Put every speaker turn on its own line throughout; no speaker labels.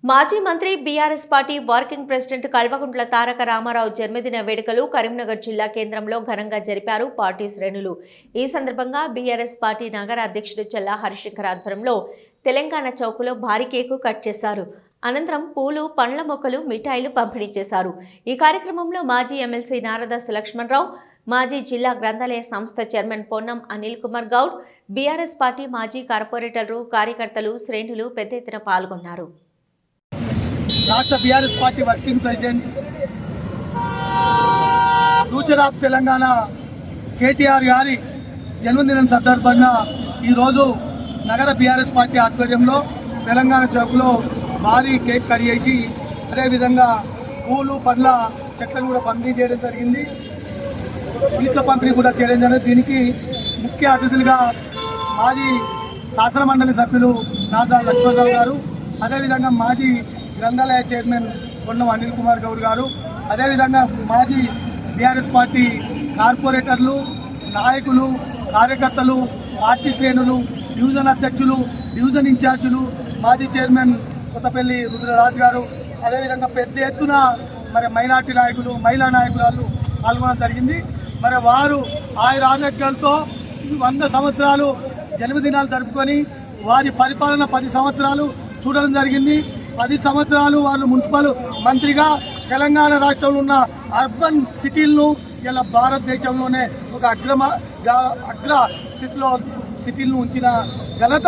మాజీ మంత్రి BRS party working president Kalvakuntla Taraka Ramarao జన్మదిన వేడుకలు కరీంనగర్ జిల్లా కేంద్రంలో ఘనంగా జరిపారు పార్టీ శ్రేణులు. ఈ సందర్భంగా బీఆర్ఎస్ పార్టీ నగర అధ్యక్షుడు చల్లా హరిశంకర్ ఆధ్వర్యంలో తెలంగాణ చౌకులో భారీ కేకు కట్ చేశారు. అనంతరం పూలు, పండ్ల మొక్కలు, మిఠాయిలు పంపిణీ చేశారు. ఈ కార్యక్రమంలో మాజీ ఎమ్మెల్సీ నారదాసు లక్ష్మణరావు, మాజీ జిల్లా గ్రంథాలయ సంస్థ chairman Ponnam Anil Kumar Goud, BRS party మాజీ కార్పొరేటర్లు, కార్యకర్తలు, శ్రేణులు పెద్ద ఎత్తున పాల్గొన్నారు.
రాష్ట్ర BRS party working president future of Telangana KTR గారి జన్మదినం సందర్భంగా ఈరోజు నగర బీఆర్ఎస్ పార్టీ ఆధ్వర్యంలో తెలంగాణ చౌక్లో భారీ కేక్ కట్ చేసి అదేవిధంగా పూలు, పండ్ల చెట్లను కూడా పంపిణీ చేయడం జరిగింది. స్వీట్ల పంపిణీ కూడా చేయడం జరిగింది. దీనికి ముఖ్య అతిథులుగా మాజీ శాసన మండలి సభ్యులు నారదాసు లక్ష్మణరావు గారు, అదేవిధంగా మాజీ గ్రంథాలయ చైర్మన్ పొన్నం అనిల్ కుమార్ గౌడ్ గారు, అదేవిధంగా మాజీ బీఆర్ఎస్ పార్టీ కార్పొరేటర్లు, నాయకులు, కార్యకర్తలు, పార్టీ శ్రేణులు, డివిజన్ అధ్యక్షులు, డివిజన్ ఇన్ఛార్జీలు, మాజీ చైర్మన్ కొత్తపల్లి రుద్రరాజు గారు, అదేవిధంగా పెద్ద ఎత్తున మైనార్టీ నాయకులు, మహిళా నాయకులు పాల్గొనడం జరిగింది. వారు ఆయన ఆరోగ్యాలతో 100 సంవత్సరాలు జన్మదినాలు జరుపుకొని వారి పరిపాలన 10 సంవత్సరాలు చూడడం జరిగింది. 10 సంవత్సరాలు వాళ్ళు మున్సిపల్ మంత్రిగా తెలంగాణ రాష్ట్రంలో ఉన్న అర్బన్ సిటీలను ఇలా భారతదేశంలోనే ఒక అగ్ర సిటీలను ఉంచిన ఘనత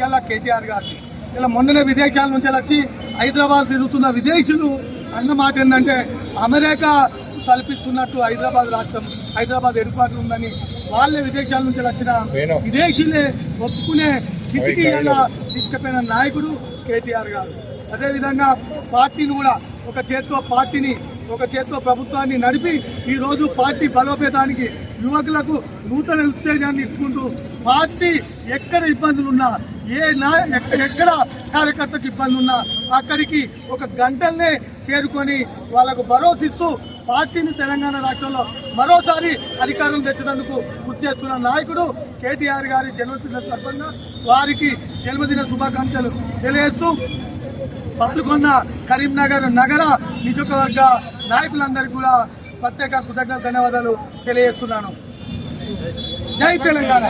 ఇలా కేటీఆర్ గారికి. ఇలా మొన్ననే విదేశాల నుంచి వచ్చి హైదరాబాద్ తిరుగుతున్న విదేశీయులు అన్న మాట ఏంటంటే అమెరికా కల్పిస్తున్నట్టు హైదరాబాద్ ఏర్పాటు ఉందని వాళ్ళే విదేశాల నుంచి వచ్చిన విదేశీయులే ఒప్పుకునే స్థితికి ఇలా తీసుకుపోయిన నాయకుడు కేటీఆర్ గారు. అదేవిధంగా పార్టీని కూడా ఒక చేత్తో ప్రభుత్వాన్ని నడిపి ఈరోజు పార్టీ బలోపేతానికి యువకులకు నూతన ఉత్తేజాన్ని ఇచ్చుకుంటూ పార్టీ ఎక్కడ ఇబ్బందులున్నా, ఎక్కడ కార్యకర్తకు ఇబ్బంది ఉన్నా అక్కడికి ఒక గంటల్నే చేరుకొని వాళ్లకు భరోసిస్తూ పార్టీని తెలంగాణ రాష్ట్రంలో మరోసారి అధికారం తెచ్చినందుకు కృషి చేస్తున్న నాయకుడు కేటీఆర్ గారి జన్మదిన సందర్భంగా వారికి జన్మదిన శుభాకాంక్షలు తెలియజేస్తూ పాల్గొన్న కరీంనగర్ నగర నియోజకవర్గ నాయకులందరికీ కూడా ప్రత్యేక కృతజ్ఞతలు, ధన్యవాదాలు తెలియజేస్తున్నాను. జై తెలంగాణ.